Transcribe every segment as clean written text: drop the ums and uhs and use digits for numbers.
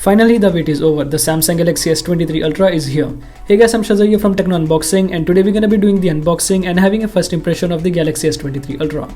Finally, the wait is over. The Samsung Galaxy S23 Ultra is here. Hey guys, I'm Shazia from Techno Unboxing, and today we're gonna be doing the unboxing and having a first impression of the Galaxy S23 Ultra.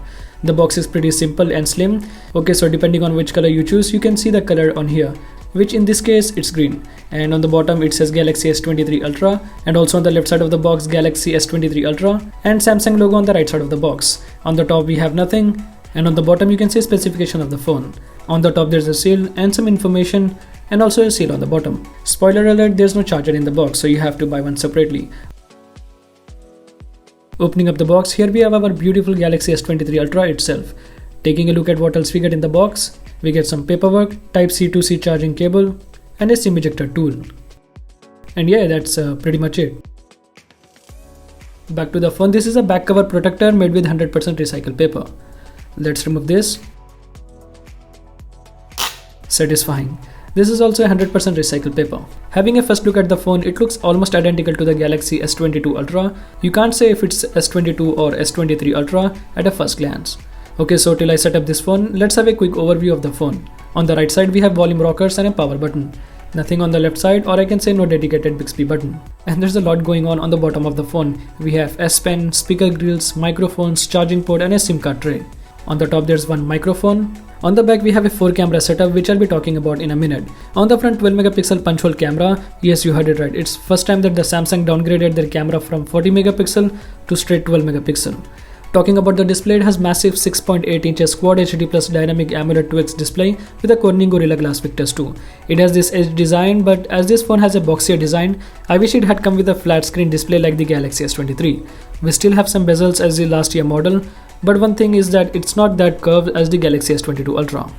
The box is pretty simple and slim. Okay, so depending on which color you choose, you can see the color on here, which in this case it's green, and on the bottom it says Galaxy S23 Ultra, and also on the left side of the box Galaxy S23 Ultra, and Samsung logo on the right side of the box. On the top we have nothing, and on the bottom you can see specification of the phone. On the top there's a seal and some information, and also a seal on the bottom. Spoiler alert, there's no charger in the box, so you have to buy one separately. Opening up the box, here we have our beautiful Galaxy S23 Ultra itself. Taking a look at what else we get in the box, we get some paperwork, Type-C to C charging cable, and a SIM ejector tool. And yeah, that's pretty much it. Back to the phone, this is a back cover protector made with 100% recycled paper. Let's remove this. Satisfying. This is also 100% recycled paper. Having a first look at the phone, it looks almost identical to the Galaxy S22 Ultra. You can't say if it's S22 or S23 Ultra at a first glance. Okay, so till I set up this phone, let's have a quick overview of the phone. On the right side, we have volume rockers and a power button. Nothing on the left side, or I can say no dedicated Bixby button. And there's a lot going on the bottom of the phone. We have S Pen, speaker grills, microphones, charging port, and a SIM card tray. On the top there's one microphone. On the back we have a 4 camera setup, which I'll be talking about in a minute. On the front, 12 megapixel punch hole camera. Yes, you heard it right. It's first time that the Samsung downgraded their camera from 40 megapixel to straight 12 megapixel. Talking about the display, it has massive 6.8 inches Quad HD Plus Dynamic AMOLED 2X display with a Corning Gorilla Glass Victus 2. It has this edge design, but as this phone has a boxier design, I wish it had come with a flat screen display like the Galaxy S23. We still have some bezels as the last year model, but one thing is that it's not that curved as the Galaxy S22 Ultra.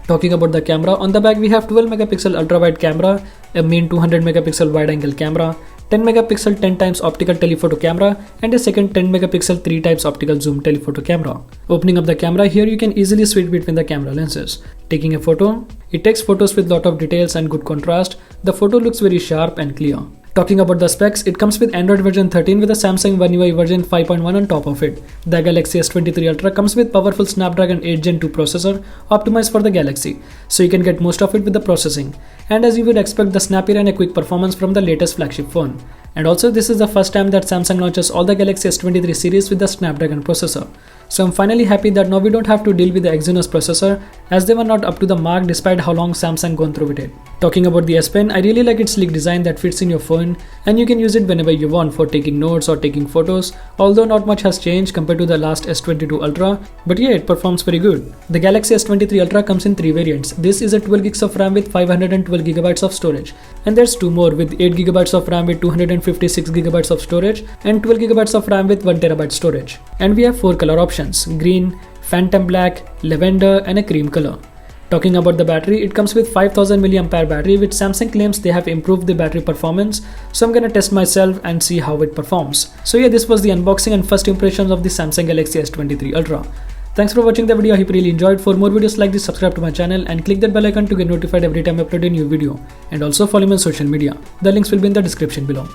Talking about the camera, on the back we have 12 megapixel ultra wide camera, a main 200 megapixel wide angle camera, 10 megapixel 10 times optical telephoto camera, and a second 10 megapixel 3 times optical zoom telephoto camera. Opening up the camera, here you can easily switch between the camera lenses. Taking a photo, it takes photos with lot of details and good contrast. The photo looks very sharp and clear. Talking about the specs, it comes with Android version 13 with a Samsung One UI version 5.1 on top of it. The Galaxy S23 Ultra comes with powerful Snapdragon 8 Gen 2 processor optimized for the Galaxy, so you can get most of it with the processing. And as you would expect, the Snappy and a quick performance from the latest flagship phone. And also, this is the first time that Samsung launches all the Galaxy S23 series with the Snapdragon processor. So I'm finally happy that now we don't have to deal with the Exynos processor, as they were not up to the mark despite how long Samsung gone through with it. Talking about the S Pen, I really like its sleek design that fits in your phone, and you can use it whenever you want for taking notes or taking photos, although not much has changed compared to the last S22 Ultra, but yeah, it performs very good. The Galaxy S23 Ultra comes in 3 variants. This is a 12 gigs of RAM with 512 GB of storage, and there's 2 more with 8 GB of RAM with 256 GB of storage, and 12 GB of RAM with 1 TB storage. And we have 4 color options: green, phantom black, lavender, and a cream color. Talking about the battery, it comes with 5000 mAh battery, which Samsung claims they have improved the battery performance, so I'm gonna test myself and see how it performs. So yeah, this was the unboxing and first impressions of the Samsung Galaxy S23 Ultra. Thanks for watching the video. I hope you really enjoyed. For more videos like this, subscribe to my channel and click that bell icon to get notified every time I upload a new video. And also follow me on social media. The links will be in the description below.